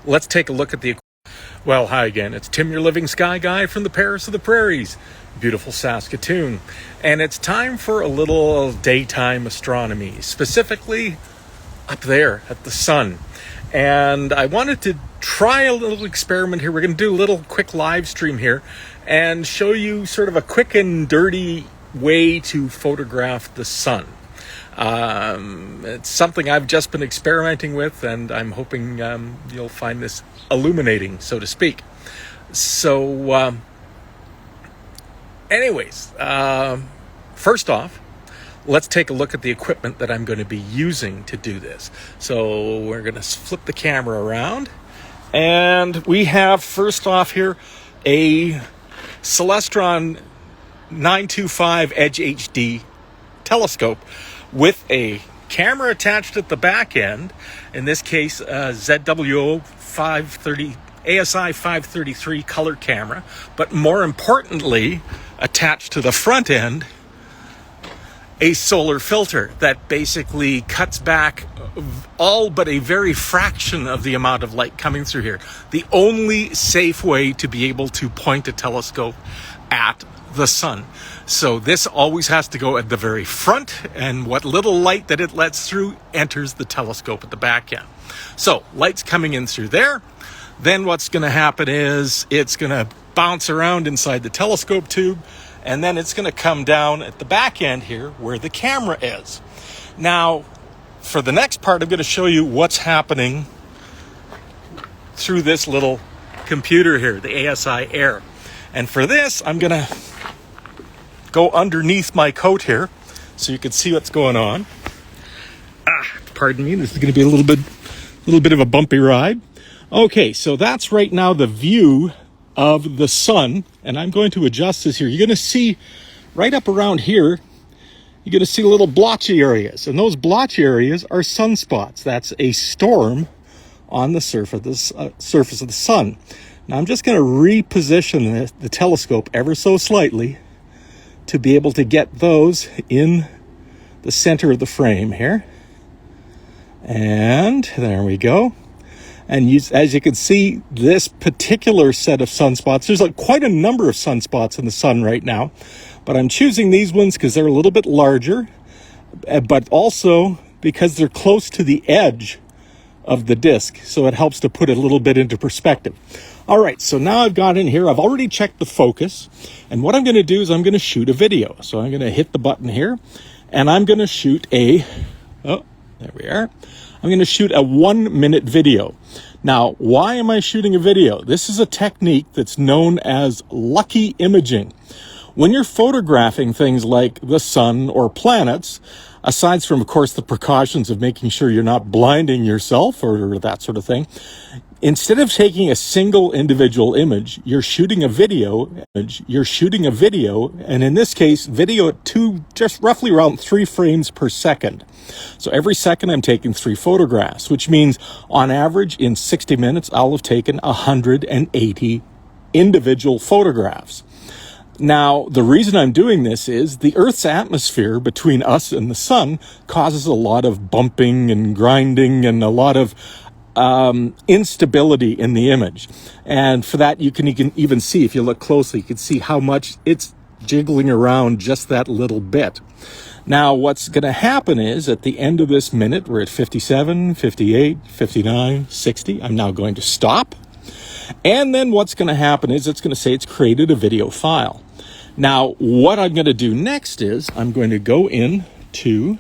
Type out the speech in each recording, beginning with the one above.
let's take a look at the... Well, hi again. It's Tim, your living sky guy from the Paris of the Prairies, beautiful Saskatoon. And it's time for a little daytime astronomy, specifically up there at the sun. And I wanted to try a little experiment here. We're going to do a little quick live stream here and show you sort of a quick and dirty way to photograph the sun. It's something I've just been experimenting with, and I'm hoping you'll find this illuminating, so to speak. So, anyways, first off, let's take a look at the equipment that I'm going to be using to do this. So we're going to flip the camera around, and we have first off here a Celestron 925 Edge HD telescope with a camera attached at the back end, in this case ZWO 530 ASI 533 color camera, but more importantly, attached to the front end, a solar filter that basically cuts back all but a very fraction of the amount of light coming through here. The only safe way to be able to point a telescope at the sun. So this always has to go at the very front, and what little light that it lets through enters the telescope at the back end. So light's coming in through there. Then what's going to happen is it's going to bounce around inside the telescope tube, and then it's going to come down at the back end here where the camera is. Now, for the next part, I'm going to show you what's happening through this little computer here, the ASI Air. And for this, I'm going to go underneath my coat here so you can see what's going on. Pardon me, this is going to be a little bit of a bumpy ride. Okay, so that's right now the view of the sun, and I'm going to adjust this here. You're going to see right up around here, you're going to see little blotchy areas, and those blotchy areas are sunspots. That's a storm on the surface of the sun. Now I'm just going to reposition the telescope ever so slightly to be able to get those in the center of the frame here. And there we go. And as you can see, this particular set of sunspots, there's quite a number of sunspots in the sun right now, but I'm choosing these ones because they're a little bit larger, but also because they're close to the edge of the disk, so it helps to put it a little bit into perspective. All right, so now I've got in here, I've already checked the focus, and what I'm going to do is I'm going to shoot a video. So I'm going to hit the button here, and I'm going to shoot there we are. I'm going to shoot a 1-minute video. Now, why am I shooting a video? This is a technique that's known as lucky imaging. When you're photographing things like the sun or planets, aside from, of course, the precautions of making sure you're not blinding yourself or that sort of thing, instead of taking a single individual image, you're shooting a video, and in this case, video at just roughly around 3 frames per second. So every second I'm taking 3 photographs, which means on average in 60 minutes, I'll have taken 180 individual photographs. Now, the reason I'm doing this is the Earth's atmosphere between us and the sun causes a lot of bumping and grinding and a lot of instability in the image. And for that, you can even see, if you look closely, you can see how much it's jiggling around just that little bit. Now, what's going to happen is at the end of this minute, we're at 57, 58, 59, 60. I'm now going to stop. And then what's going to happen is it's going to say it's created a video file. Now, what I'm going to do next is I'm going to go into...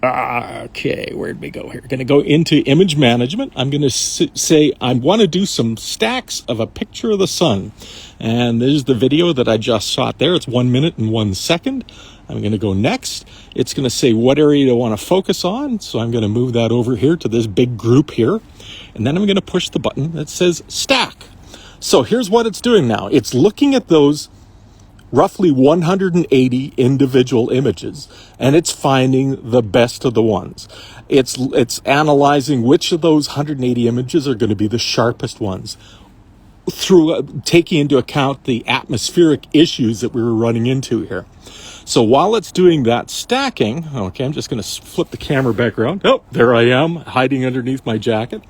Okay, where'd we go here? Going to go into image management. I'm going to say I want to do some stacks of a picture of the sun. And there's the video that I just shot there. It's 1 minute and 1 second. I'm going to go next. It's going to say what area do I want to focus on. So I'm going to move that over here to this big group here. And then I'm going to push the button that says stack. So here's what it's doing now. It's looking at those roughly 180 individual images, and it's finding the best of the ones. It's analyzing which of those 180 images are going to be the sharpest ones through taking into account the atmospheric issues that we were running into here. So while it's doing that stacking, okay, I'm just going to flip the camera back around. Oh, there I am, hiding underneath my jacket.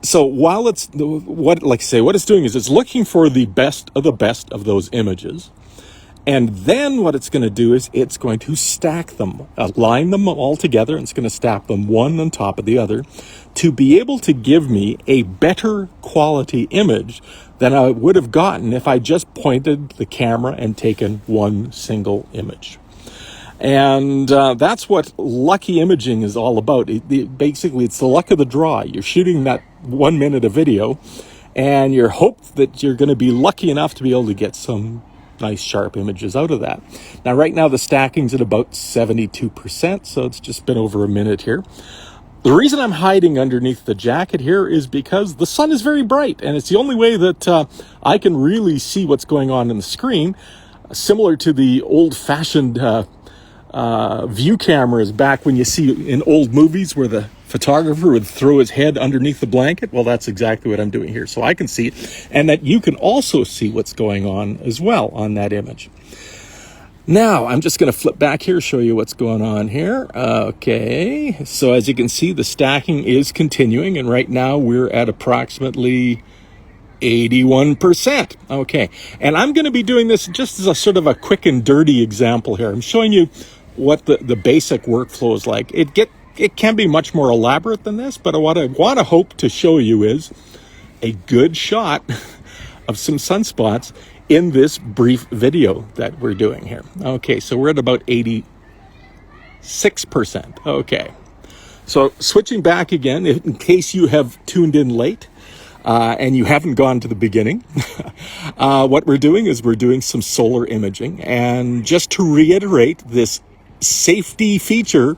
So while it's what it's doing is it's looking for the best of those images. And then what it's going to do is it's going to stack them, align them all together, and it's going to stack them one on top of the other to be able to give me a better quality image than I would have gotten if I just pointed the camera and taken one single image. And that's what lucky imaging is all about. Basically, it's the luck of the draw. You're shooting that 1 minute of video, and you're hoped that you're going to be lucky enough to be able to get some nice sharp images out of that. Now, right now, the stacking's at about 72%, so it's just been over a minute here. The reason I'm hiding underneath the jacket here is because the sun is very bright, and it's the only way that I can really see what's going on in the screen, similar to the old-fashioned view cameras back when you see in old movies where the photographer would throw his head underneath the blanket. Well, that's exactly what I'm doing here. So I can see it, and that you can also see what's going on as well on that image. Now, I'm just going to flip back here, show you what's going on here. Okay, so as you can see, the stacking is continuing, and right now we're at approximately 81%. Okay, and I'm going to be doing this just as a sort of a quick and dirty example here. I'm showing you what the basic workflow is like. It can be much more elaborate than this, but what I want to hope to show you is a good shot of some sunspots in this brief video that we're doing here. Okay, so we're at about 86%. Okay, so switching back again, in case you have tuned in late, and you haven't gone to the beginning, what we're doing is we're doing some solar imaging. And just to reiterate this safety feature,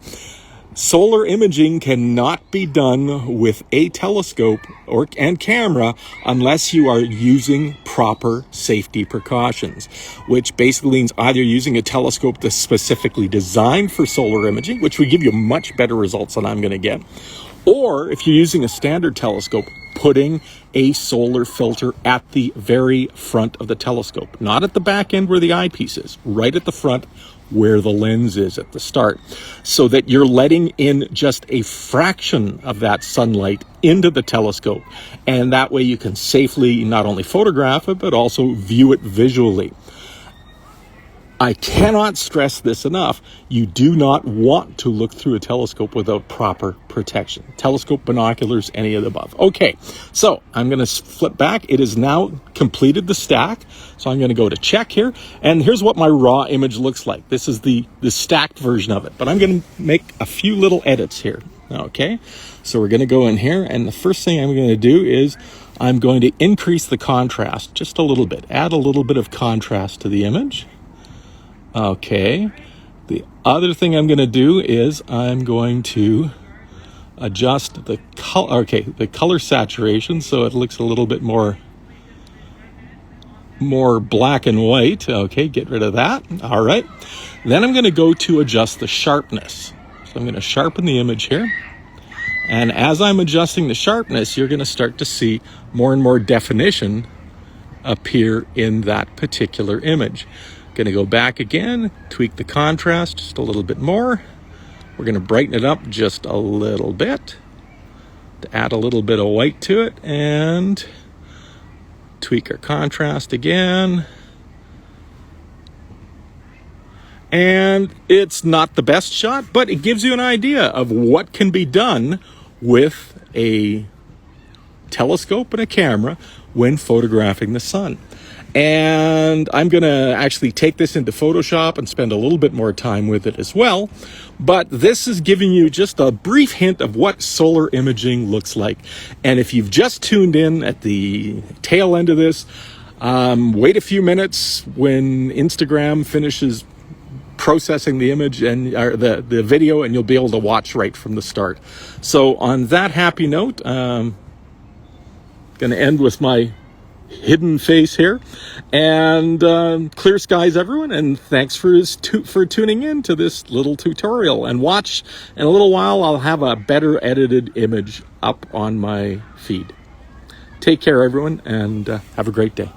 solar imaging cannot be done with a telescope and camera unless you are using proper safety precautions, which basically means either using a telescope that's specifically designed for solar imaging, which would give you much better results than I'm going to get, or if you're using a standard telescope, putting a solar filter at the very front of the telescope, not at the back end where the eyepiece is, right at the front where the lens is at the start, so that you're letting in just a fraction of that sunlight into the telescope. And that way you can safely not only photograph it, but also view it visually. I cannot stress this enough. You do not want to look through a telescope without proper protection. Telescope, binoculars, any of the above. Okay, so I'm going to flip back. It is now completed the stack. So I'm going to go to check here. And here's what my raw image looks like. This is the stacked version of it. But I'm going to make a few little edits here. Okay, so we're going to go in here. And the first thing I'm going to do is I'm going to increase the contrast just a little bit. Add a little bit of contrast to the image. Okay, the other thing I'm going to do is I'm going to adjust the color saturation so it looks a little bit more black and white. Okay, get rid of that. All right, then I'm going to go to adjust the sharpness. So I'm going to sharpen the image here. And as I'm adjusting the sharpness, you're going to start to see more and more definition appear in that particular image. Going to go back again, tweak the contrast just a little bit more. We're going to brighten it up just a little bit to add a little bit of white to it, and tweak our contrast again. And it's not the best shot, but it gives you an idea of what can be done with a telescope and a camera when photographing the sun. And I'm going to actually take this into Photoshop and spend a little bit more time with it as well. But this is giving you just a brief hint of what solar imaging looks like. And if you've just tuned in at the tail end of this, wait a few minutes when Instagram finishes processing the image and the video, and you'll be able to watch right from the start. So on that happy note, going to end with my hidden face here, and clear skies everyone, and thanks for tuning in to this little tutorial. And watch in a little while, I'll have a better edited image up on my feed. Take care everyone, and have a great day.